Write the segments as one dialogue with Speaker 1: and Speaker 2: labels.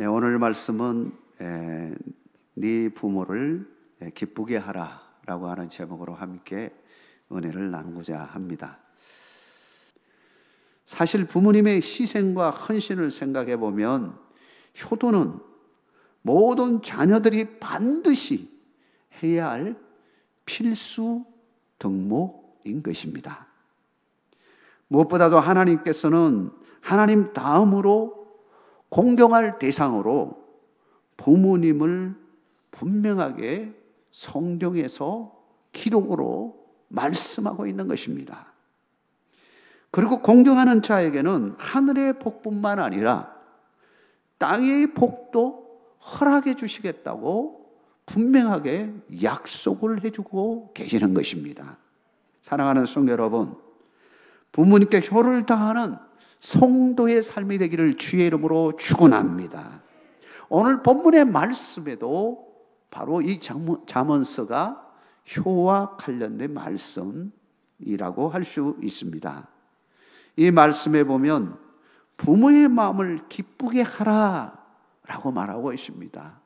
Speaker 1: 오늘 말씀은 네 부모를 기쁘게 하라라고 하는 제목으로 함께 은혜를 나누고자 합니다. 사실 부모님의 희생과 헌신을 생각해 보면 효도는 모든 자녀들이 반드시 해야 할 필수 덕목인 것입니다. 무엇보다도 하나님께서는 하나님 다음으로 공경할 대상으로 부모님을 분명하게 성경에서 기록으로 말씀하고 있는 것입니다. 그리고 공경하는 자에게는 하늘의 복뿐만 아니라 땅의 복도 허락해 주시겠다고 분명하게 약속을 해주고 계시는 것입니다. 사랑하는 성도 여러분, 부모님께 효를 다하는 성도의 삶이 되기를 주의 이름으로 축원합니다. 오늘 본문의 말씀에도 바로 이 잠언서가 효와 관련된 말씀이라고 할 수 있습니다. 이 말씀에 보면 부모의 마음을 기쁘게 하라라고 말하고 있습니다.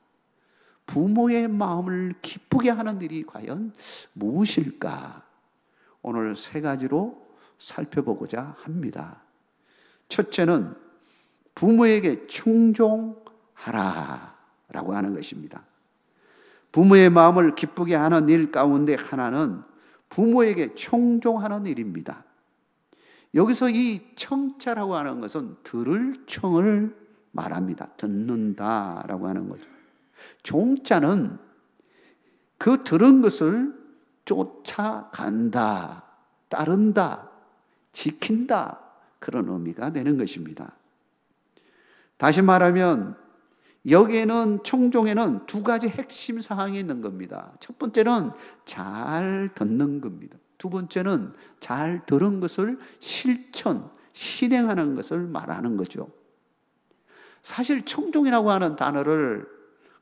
Speaker 1: 부모의 마음을 기쁘게 하는 일이 과연 무엇일까? 오늘 세 가지로 살펴보고자 합니다. 첫째는 부모에게 충종하라라고 하는 것입니다. 부모의 마음을 기쁘게 하는 일 가운데 하나는 부모에게 충종하는 일입니다. 여기서 이 청자라고 하는 것은 들을 청을 말합니다. 듣는다라고 하는 거죠. 종자는 그 들은 것을 쫓아간다, 따른다, 지킨다, 그런 의미가 되는 것입니다. 다시 말하면 여기에는 청종에는 두 가지 핵심 사항이 있는 겁니다. 첫 번째는 잘 듣는 겁니다. 두 번째는 잘 들은 것을 실행하는 것을 말하는 거죠. 사실 청종이라고 하는 단어를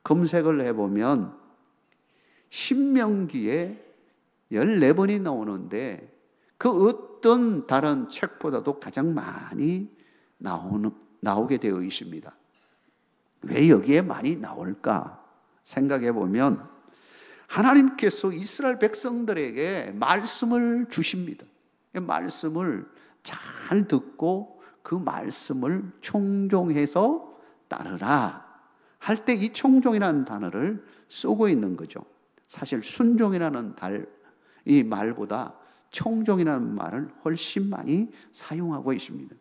Speaker 1: 검색을 해보면 신명기에 14번이 나오는데 그 어떤 다른 책보다도 가장 많이 나오게 되어 있습니다. 왜 여기에 많이 나올까 생각해 보면 하나님께서 이스라엘 백성들에게 말씀을 주십니다. 말씀을 잘 듣고 그 말씀을 청종해서 따르라 할 때 이 청종이라는 단어를 쓰고 있는 거죠. 사실 순종이라는 이 말보다 청종이라는 말을 훨씬 많이 사용하고 있습니다.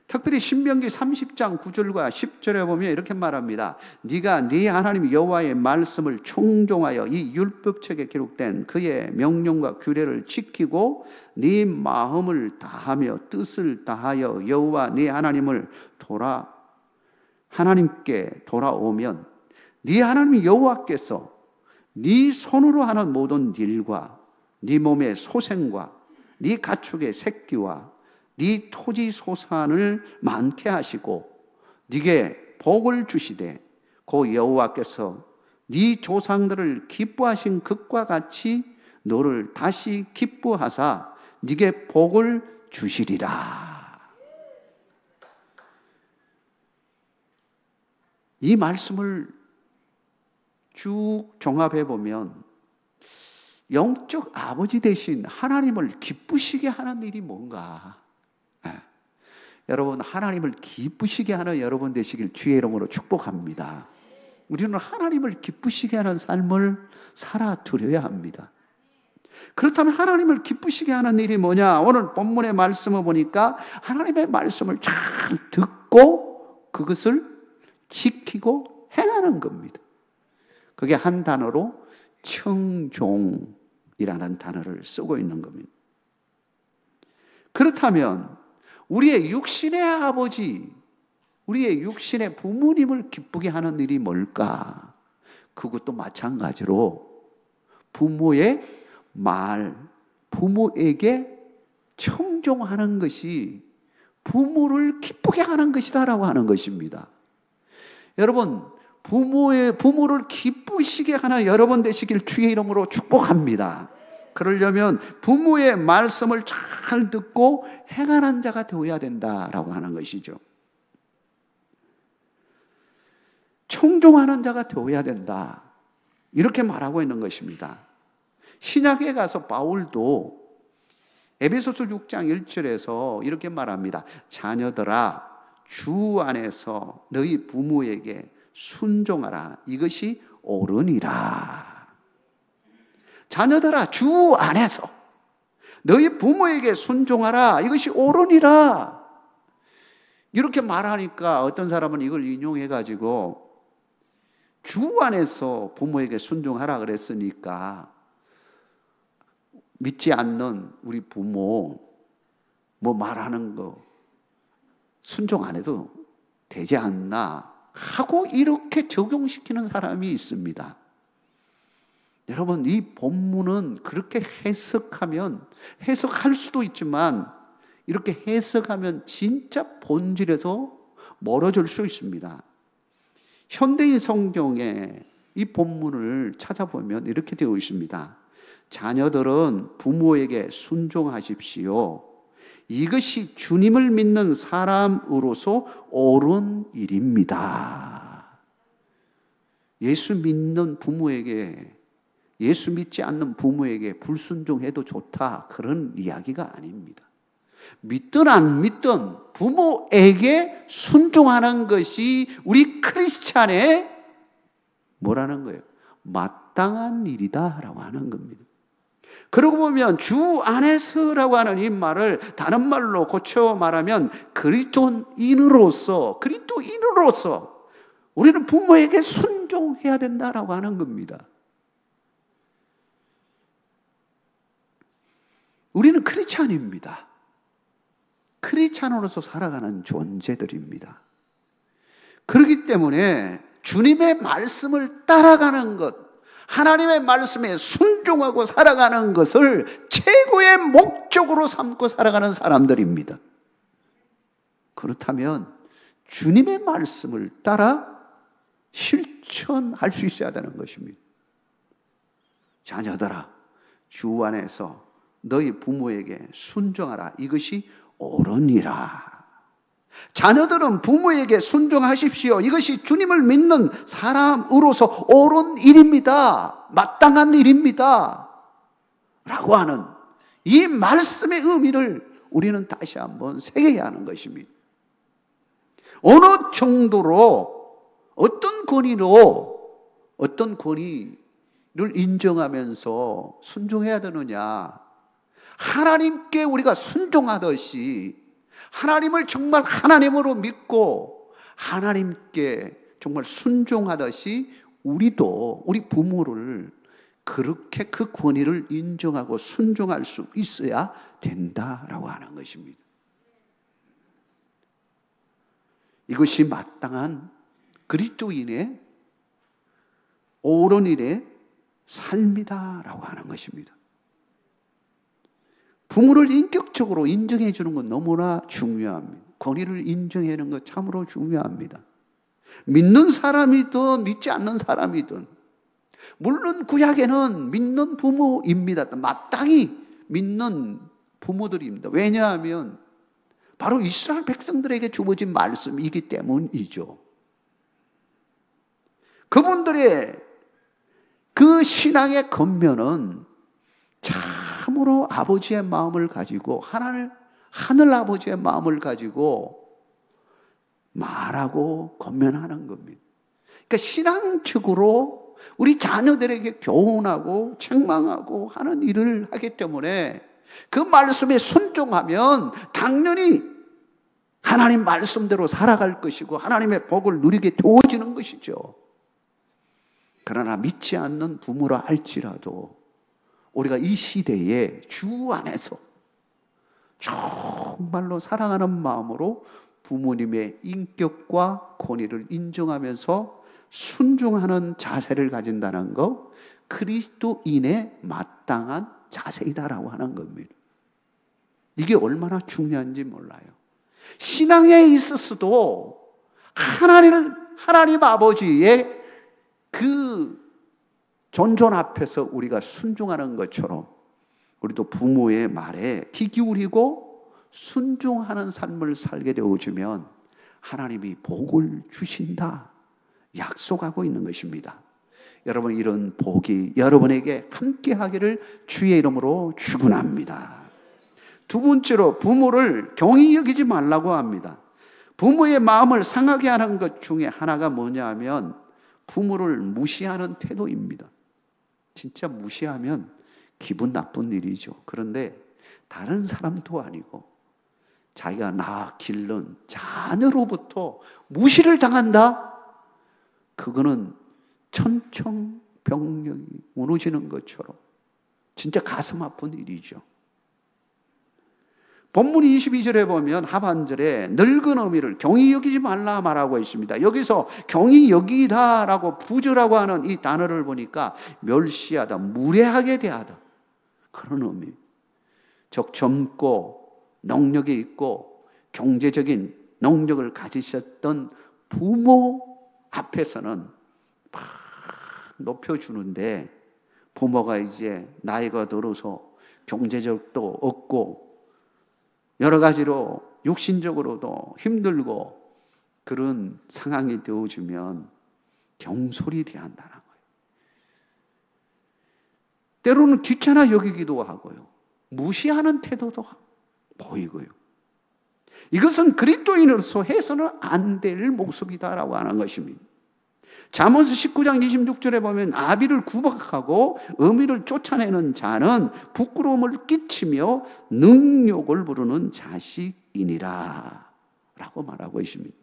Speaker 1: 특별히 신명기 30장 9절과 10절에 보면 이렇게 말합니다. 네가 네 하나님 여호와의 말씀을 청종하여 이 율법책에 기록된 그의 명령과 규례를 지키고 네 마음을 다하며 뜻을 다하여 여호와 네 하나님께 돌아오면 네 하나님 여호와께서 네 손으로 하는 모든 일과 네 몸의 소생과 네 가축의 새끼와 네 토지 소산을 많게 하시고 네게 복을 주시되 그 여호와께서 네 조상들을 기뻐하신 것과 같이 너를 다시 기뻐하사 네게 복을 주시리라. 이 말씀을 쭉 종합해 보면 영적 아버지 되신 하나님을 기쁘시게 하는 일이 뭔가? 여러분, 하나님을 기쁘시게 하는 여러분 되시길 주의 이름으로 축복합니다. 우리는 하나님을 기쁘시게 하는 삶을 살아드려야 합니다. 그렇다면 하나님을 기쁘시게 하는 일이 뭐냐? 오늘 본문의 말씀을 보니까 하나님의 말씀을 잘 듣고 그것을 지키고 행하는 겁니다. 그게 한 단어로 청종이라는 단어를 쓰고 있는 겁니다. 그렇다면 우리의 육신의 아버지, 우리의 육신의 부모님을 기쁘게 하는 일이 뭘까? 그것도 마찬가지로 부모의 말, 부모에게 청종하는 것이 부모를 기쁘게 하는 것이다라고 하는 것입니다. 여러분, 부모를 기쁘시게 하는 여러분 되시길 주의 이름으로 축복합니다. 그러려면 부모의 말씀을 잘 듣고 행하는 자가 되어야 된다라고 하는 것이죠. 청종하는 자가 되어야 된다. 이렇게 말하고 있는 것입니다. 신약에 가서 바울도 에베소서 6장 1절에서 이렇게 말합니다. 자녀들아, 주 안에서 너희 부모에게 순종하라. 이것이 옳으니라. 자녀들아, 주 안에서 너희 부모에게 순종하라. 이것이 옳으니라. 이렇게 말하니까 어떤 사람은 이걸 인용해가지고 주 안에서 부모에게 순종하라 그랬으니까 믿지 않는 우리 부모 뭐 말하는 거 순종 안 해도 되지 않나 하고 이렇게 적용시키는 사람이 있습니다. 여러분, 이 본문은 그렇게 해석할 수도 있지만 이렇게 해석하면 진짜 본질에서 멀어질 수 있습니다. 현대인 성경에 이 본문을 찾아보면 이렇게 되어 있습니다. 자녀들은 부모에게 순종하십시오. 이것이 주님을 믿는 사람으로서 옳은 일입니다. 예수 믿는 부모에게, 예수 믿지 않는 부모에게 불순종해도 좋다, 그런 이야기가 아닙니다. 믿든 안 믿든 부모에게 순종하는 것이 우리 크리스찬의 뭐라는 거예요? 마땅한 일이다라고 하는 겁니다. 그러고 보면 주 안에서라고 하는 이 말을 다른 말로 고쳐 말하면 그리스도인으로서 우리는 부모에게 순종해야 된다라고 하는 겁니다. 우리는 크리스찬입니다. 크리스찬으로서 살아가는 존재들입니다. 그렇기 때문에 주님의 말씀을 따라가는 것, 하나님의 말씀에 순종하고 살아가는 것을 최고의 목적으로 삼고 살아가는 사람들입니다. 그렇다면 주님의 말씀을 따라 실천할 수 있어야 되는 것입니다. 자녀들아, 주 안에서 너희 부모에게 순종하라. 이것이 옳으니라. 자녀들은 부모에게 순종하십시오. 이것이 주님을 믿는 사람으로서 옳은 일입니다. 마땅한 일입니다. 라고 하는 이 말씀의 의미를 우리는 다시 한번 새겨야 하는 것입니다. 어느 정도로 어떤 권위를 인정하면서 순종해야 되느냐. 하나님께 우리가 순종하듯이 하나님을 정말 하나님으로 믿고 하나님께 정말 순종하듯이 우리도 우리 부모를 그렇게 그 권위를 인정하고 순종할 수 있어야 된다라고 하는 것입니다. 이것이 마땅한 그리스도인의 옳은 일의 삶이다라고 하는 것입니다. 부모를 인격적으로 인정해 주는 건 너무나 중요합니다. 권위를 인정해 주는 것 참으로 중요합니다. 믿는 사람이든 믿지 않는 사람이든, 물론 구약에는 믿는 부모입니다. 마땅히 믿는 부모들입니다. 왜냐하면 바로 이스라엘 백성들에게 주어진 말씀이기 때문이죠. 그분들의 그 신앙의 겉면은 참으로 아버지의 마음을 가지고 하늘 아버지의 마음을 가지고 말하고 권면하는 겁니다. 그러니까 신앙적으로 우리 자녀들에게 교훈하고 책망하고 하는 일을 하기 때문에 그 말씀에 순종하면 당연히 하나님 말씀대로 살아갈 것이고 하나님의 복을 누리게 되어지는 것이죠. 그러나 믿지 않는 부모라 할지라도 우리가 이 시대에 주 안에서 정말로 사랑하는 마음으로 부모님의 인격과 권위를 인정하면서 순종하는 자세를 가진다는 것, 그리스도인의 마땅한 자세이다라고 하는 겁니다. 이게 얼마나 중요한지 몰라요. 신앙에 있어서도 하나님 아버지의 그 존존 앞에서 우리가 순종하는 것처럼 우리도 부모의 말에 귀 기울이고 순종하는 삶을 살게 되어지면 하나님이 복을 주신다. 약속하고 있는 것입니다. 여러분, 이런 복이 여러분에게 함께 하기를 주의 이름으로 축원합니다. 두 번째로 부모를 경히 여기지 말라고 합니다. 부모의 마음을 상하게 하는 것 중에 하나가 뭐냐 하면 부모를 무시하는 태도입니다. 진짜 무시하면 기분 나쁜 일이죠. 그런데 다른 사람도 아니고 자기가 낳아 기른 자녀로부터 무시를 당한다? 그거는 천청병력이 무너지는 것처럼 진짜 가슴 아픈 일이죠. 본문 22절에 보면 하반절에 늙은 어미를 경히 여기지 말라 말하고 있습니다. 여기서 경히 여기다라고 부조라고 하는 이 단어를 보니까 멸시하다, 무례하게 대하다, 그런 의미. 즉 젊고 능력이 있고 경제적인 능력을 가지셨던 부모 앞에서는 막 높여주는데 부모가 이제 나이가 들어서 경제적도 없고 여러 가지로 육신적으로도 힘들고 그런 상황이 되어주면 경솔이 대한다는 거예요. 때로는 귀찮아 여기기도 하고요. 무시하는 태도도 보이고요. 이것은 그리스도인으로서 해서는 안 될 모습이다라고 하는 것입니다. 잠언서 19장 26절에 보면 아비를 구박하고 어미를 쫓아내는 자는 부끄러움을 끼치며 능욕을 부르는 자식이니라 라고 말하고 있습니다.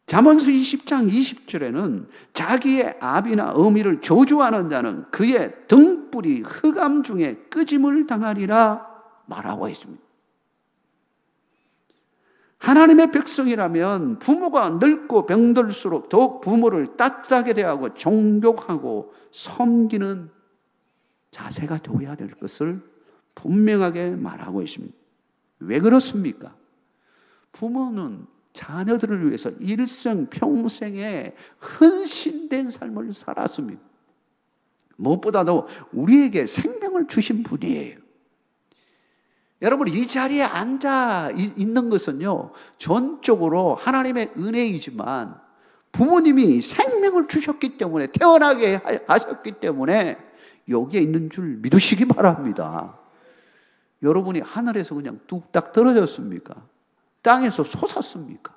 Speaker 1: 잠언서 20장 20절에는 자기의 아비나 어미를 저주하는 자는 그의 등불이 흑암 중에 끄짐을 당하리라 말하고 있습니다. 하나님의 백성이라면 부모가 늙고 병들수록 더욱 부모를 따뜻하게 대하고 존경하고 섬기는 자세가 되어야 될 것을 분명하게 말하고 있습니다. 왜 그렇습니까? 부모는 자녀들을 위해서 일생 평생에 헌신된 삶을 살았습니다. 무엇보다도 우리에게 생명을 주신 분이에요. 여러분, 이 자리에 앉아 있는 것은요, 전적으로 하나님의 은혜이지만 부모님이 생명을 주셨기 때문에, 태어나게 하셨기 때문에 여기에 있는 줄 믿으시기 바랍니다. 여러분이 하늘에서 그냥 뚝딱 떨어졌습니까? 땅에서 솟았습니까?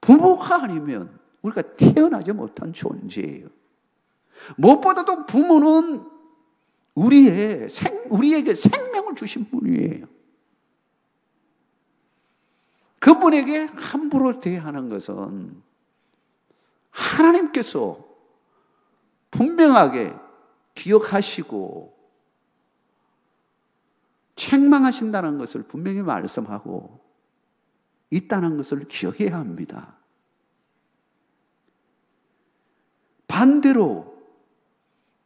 Speaker 1: 부모가 아니면 우리가 태어나지 못한 존재예요. 무엇보다도 부모는 우리에게 생명을 주신 분이에요. 그분에게 함부로 대하는 것은 하나님께서 분명하게 기억하시고 책망하신다는 것을 분명히 말씀하고 있다는 것을 기억해야 합니다. 반대로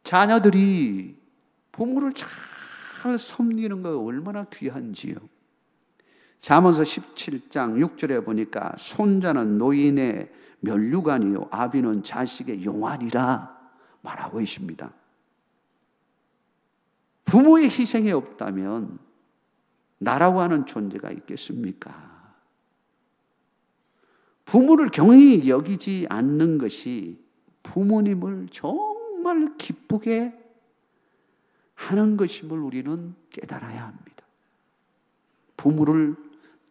Speaker 1: 자녀들이 부모를 잘 섬기는 거 얼마나 귀한지요. 잠언서 17장 6절에 보니까 손자는 노인의 면류관이요 아비는 자식의 용환이라 말하고 있습니다. 부모의 희생이 없다면 나라고 하는 존재가 있겠습니까? 부모를 경히 여기지 않는 것이 부모님을 정말 기쁘게 하는 것임을 우리는 깨달아야 합니다. 부모를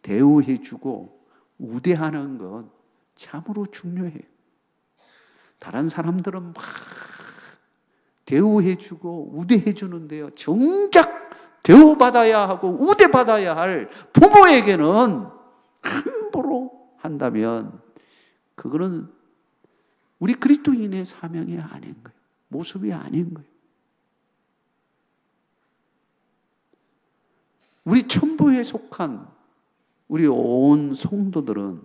Speaker 1: 대우해주고 우대하는 것 참으로 중요해요. 다른 사람들은 막 대우해주고 우대해주는데요, 정작 대우받아야 하고 우대받아야 할 부모에게는 함부로 한다면 그거는 우리 그리스도인의 사명이 아닌 거예요. 모습이 아닌 거예요. 우리 천부에 속한 우리 온 성도들은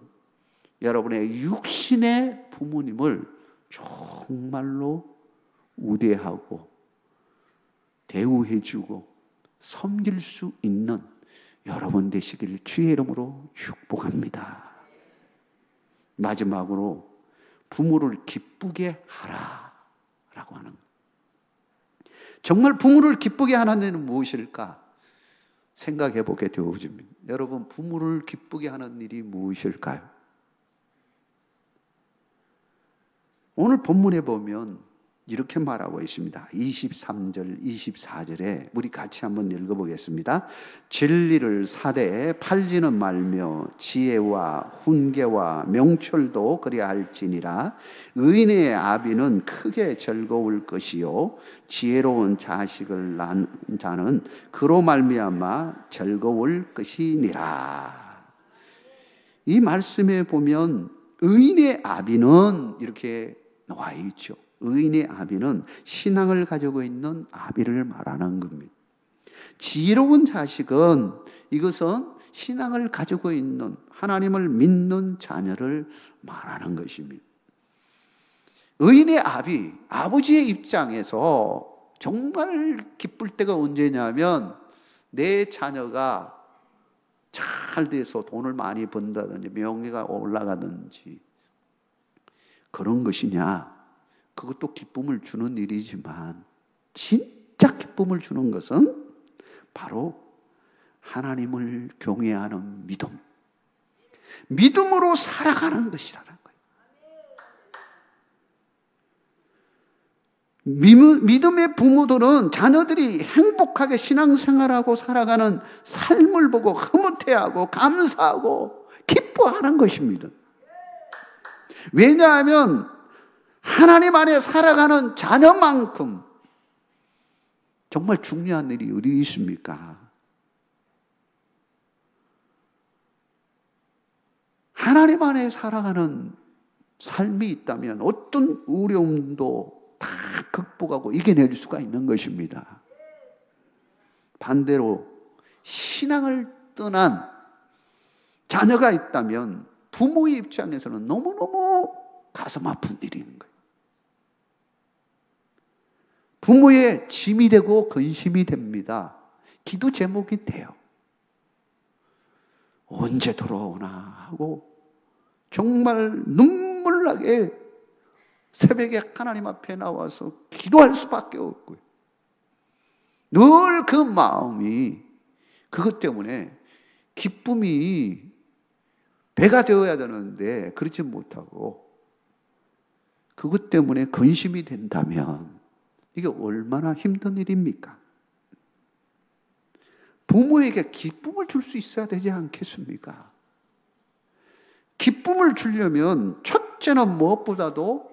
Speaker 1: 여러분의 육신의 부모님을 정말로 우대하고 대우해주고 섬길 수 있는 여러분 되시길 주의 이름으로 축복합니다. 마지막으로 부모를 기쁘게 하라라고 하는, 정말 부모를 기쁘게 하는 일은 무엇일까 생각해 보게 되어집니다. 여러분, 부모를 기쁘게 하는 일이 무엇일까요? 오늘 본문에 보면 이렇게 말하고 있습니다. 23절, 24절에 우리 같이 한번 읽어보겠습니다. 진리를 사대에 팔지는 말며 지혜와 훈계와 명철도 그리할지니라. 의인의 아비는 크게 즐거울 것이요 지혜로운 자식을 낳은 자는 그로 말미암아 즐거울 것이니라. 이 말씀에 보면 의인의 아비는 이렇게 나와 있죠. 의인의 아비는 신앙을 가지고 있는 아비를 말하는 겁니다. 지혜로운 자식은 이것은 신앙을 가지고 있는 하나님을 믿는 자녀를 말하는 것입니다. 의인의 아비, 아버지의 입장에서 정말 기쁠 때가 언제냐면 내 자녀가 잘 돼서 돈을 많이 번다든지 명예가 올라가든지 그런 것이냐? 그것도 기쁨을 주는 일이지만 진짜 기쁨을 주는 것은 바로 하나님을 경외하는 믿음. 믿음으로 살아가는 것이라는 거예요. 믿음의 부모들은 자녀들이 행복하게 신앙생활하고 살아가는 삶을 보고 흐뭇해하고 감사하고 기뻐하는 것입니다. 왜냐하면 하나님 안에 살아가는 자녀만큼 정말 중요한 일이 어디 있습니까? 하나님 안에 살아가는 삶이 있다면 어떤 어려움도 다 극복하고 이겨낼 수가 있는 것입니다. 반대로 신앙을 떠난 자녀가 있다면 부모의 입장에서는 너무너무 가슴 아픈 일인 거예요. 부모의 짐이 되고 근심이 됩니다. 기도 제목이 돼요. 언제 돌아오나 하고 정말 눈물나게 새벽에 하나님 앞에 나와서 기도할 수밖에 없고요. 늘 그 마음이 그것 때문에 기쁨이 배가 되어야 되는데 그렇지 못하고 그것 때문에 근심이 된다면 이게 얼마나 힘든 일입니까? 부모에게 기쁨을 줄 수 있어야 되지 않겠습니까? 기쁨을 주려면 첫째는 무엇보다도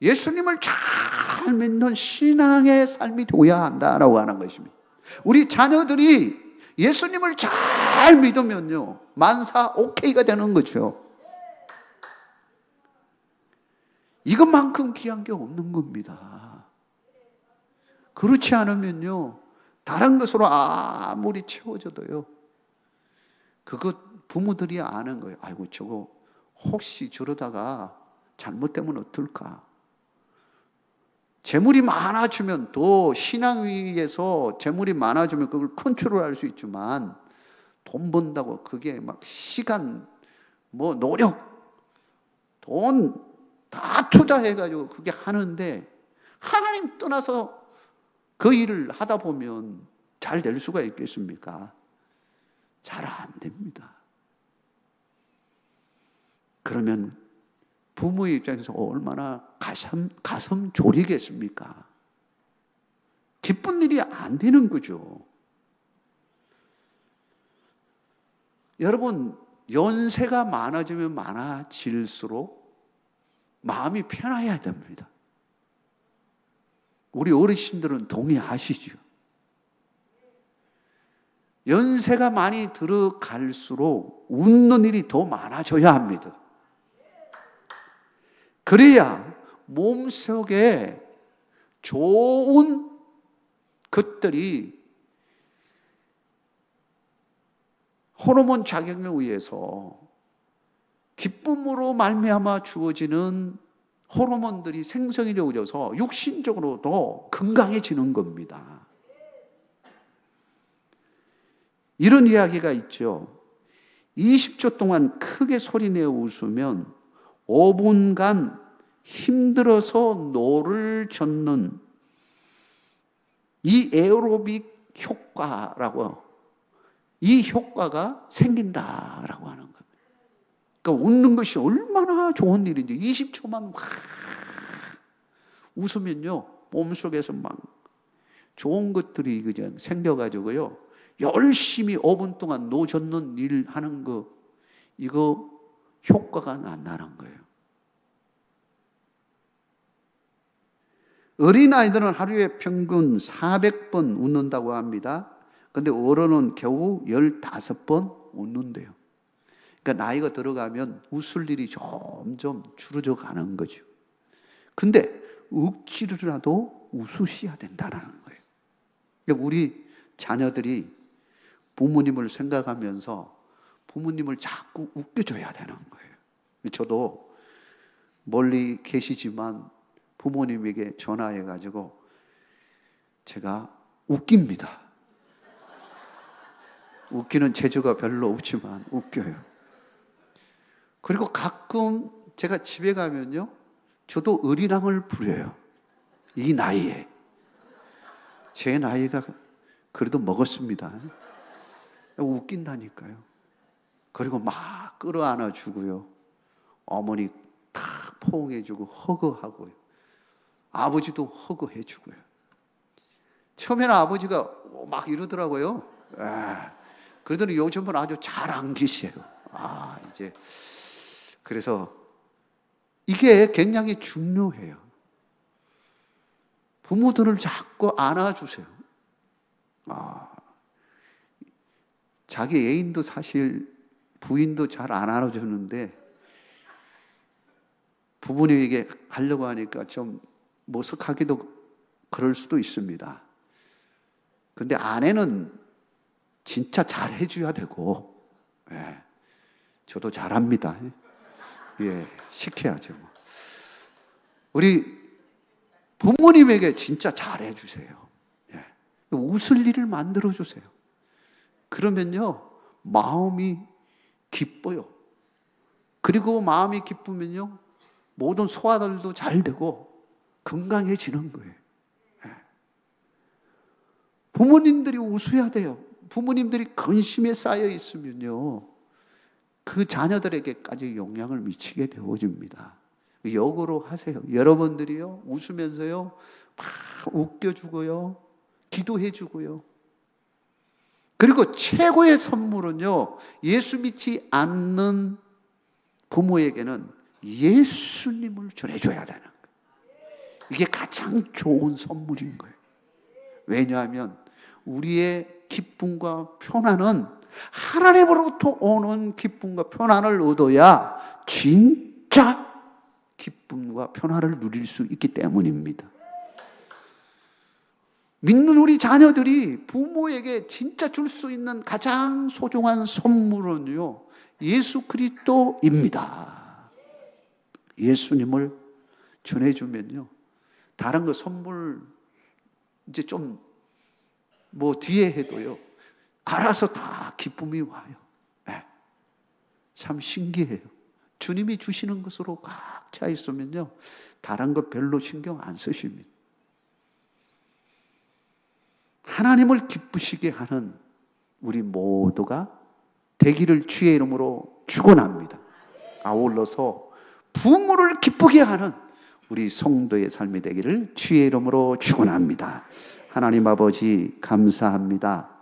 Speaker 1: 예수님을 잘 믿는 신앙의 삶이 되어야 한다라고 하는 것입니다. 우리 자녀들이 예수님을 잘 믿으면요, 만사 오케이가 되는 거죠. 이것만큼 귀한 게 없는 겁니다. 그렇지 않으면요, 다른 것으로 아무리 채워져도요, 그것 부모들이 아는 거예요. 아이고, 저거 혹시 저러다가 잘못되면 어떨까? 재물이 많아지면 또 신앙 위에서 재물이 많아지면 그걸 컨트롤할 수 있지만 돈 번다고 그게 막 시간, 뭐 노력, 돈 다 투자해가지고 그게 하는데 하나님 떠나서 그 일을 하다 보면 잘 될 수가 있겠습니까? 잘 안 됩니다. 그러면 부모의 입장에서 얼마나 가슴 졸이겠습니까? 기쁜 일이 안 되는 거죠. 여러분, 연세가 많아지면 많아질수록 마음이 편해야 됩니다. 우리 어르신들은 동의하시죠? 연세가 많이 들어갈수록 웃는 일이 더 많아져야 합니다. 그래야 몸속에 좋은 것들이 호르몬 작용에 의해서 기쁨으로 말미암아 주어지는 호르몬들이 생성이 되어져서 육신적으로도 건강해지는 겁니다. 이런 이야기가 있죠. 20초 동안 크게 소리내어 웃으면 5분간 힘들어서 노를 젓는 이 에어로빅 효과라고, 이 효과가 생긴다라고 하는 겁니다. 그러니까 웃는 것이 얼마나 좋은 일인지 20초만 막 웃으면요, 몸속에서 막 좋은 것들이 그냥 생겨가지고요, 열심히 5분 동안 노젓는 일 하는 거, 이거 효과가 안 나는 거예요. 어린아이들은 하루에 평균 400번 웃는다고 합니다. 근데 어른은 겨우 15번 웃는데요. 그러니까 나이가 들어가면 웃을 일이 점점 줄어져 가는 거죠. 근데 억지로라도 웃으셔야 된다는 거예요. 그러니까 우리 자녀들이 부모님을 생각하면서 부모님을 자꾸 웃겨줘야 되는 거예요. 저도 멀리 계시지만 부모님에게 전화해가지고 제가 웃깁니다. 웃기는 재주가 별로 없지만 웃겨요. 그리고 가끔 제가 집에 가면요, 저도 어린왕을 부려요. 이 나이에. 제 나이가 그래도 먹었습니다. 웃긴다니까요. 그리고 막 끌어안아 주고요. 어머니 탁 포옹해 주고 허그하고요. 아버지도 허그해 주고요. 처음에는 아버지가 막 이러더라고요. 그러더니 요즘은 아주 잘 안기세요. 이제. 그래서 이게 굉장히 중요해요. 부모들을 자꾸 안아주세요. 자기 애인도 사실 부인도 잘 안 안아주는데 부모님에게 하려고 하니까 좀 머쓱하기도 그럴 수도 있습니다. 근데 아내는 진짜 잘 해줘야 되고, 저도 잘합니다. 시켜야죠. 우리 부모님에게 진짜 잘 해주세요. 웃을 일을 만들어주세요. 그러면요, 마음이 기뻐요. 그리고 마음이 기쁘면요, 모든 소화들도 잘 되고 건강해지는 거예요. 부모님들이 웃어야 돼요. 부모님들이 근심에 쌓여 있으면요, 그 자녀들에게까지 영향을 미치게 되어집니다. 역으로 하세요. 여러분들이요, 웃으면서요, 막 웃겨주고요, 기도해주고요. 그리고 최고의 선물은요, 예수 믿지 않는 부모에게는 예수님을 전해줘야 되는 거예요. 이게 가장 좋은 선물인 거예요. 왜냐하면 우리의 기쁨과 편안은 하나님으로부터 오는 기쁨과 편안을 얻어야 진짜 기쁨과 편안을 누릴 수 있기 때문입니다. 믿는 우리 자녀들이 부모에게 진짜 줄 수 있는 가장 소중한 선물은요, 예수 그리스도입니다. 예수님을 전해주면요, 다른 거 선물 이제 좀 뒤에 해도요, 알아서 다 기쁨이 와요. 참 신기해요. 주님이 주시는 것으로 꽉 차 있으면요, 다른 거 별로 신경 안 쓰십니다. 하나님을 기쁘시게 하는 우리 모두가 되기를 주의 이름으로 축원합니다. 아울러서 부모를 기쁘게 하는 우리 성도의 삶이 되기를 주의 이름으로 축원합니다. 하나님 아버지 감사합니다.